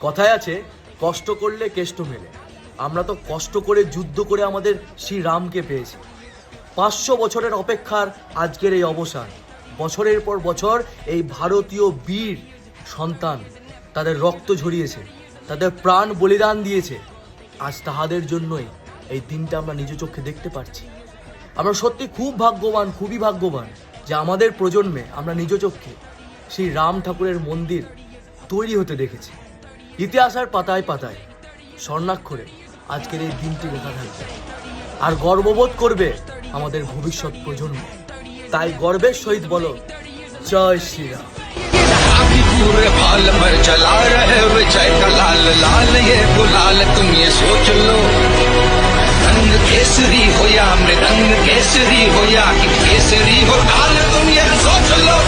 কথায় আছে কষ্ট করলে কেষ্ট মেলে। আমরা তো কষ্ট করে যুদ্ধ করে আমাদের শ্রীরামকে পেয়েছি। 500 বছরের অপেক্ষার আজকের এই অবসান। বছরের পর বছর এই ভারতীয় বীর সন্তান তাদের রক্ত ঝরিয়েছে, তাদের প্রাণ বলিদান দিয়েছে। আজ তাহাদের জন্যই এই দিনটা আমরা নিজ চোখে দেখতে পাচ্ছি। আমরা সত্যি খুব ভাগ্যবান, খুবই ভাগ্যবান যে আমাদের প্রজন্মে আমরা নিজ চোখে সেই রাম ঠাকুরের মন্দির তৈরি হতে দেখেছি। ইতিহাসের পাতায় পাতায় স্বর্ণাক্ষরে আজকের এই দিনটি লেখা থাকবে, আর গর্ববোধ করবে আমাদের ভবিষ্যৎ প্রজন্ম। তাই গর্বের সহিত বলো জয় শ্রীরাম। अभी पूरे भाल पर चला रहे विजय का लाल लाल ये गुलाल तुम ये सोच लो। रंग केसरी हो या मृदंग केसरी हो या कि केसरी हो लाल तुम ये सोच लो।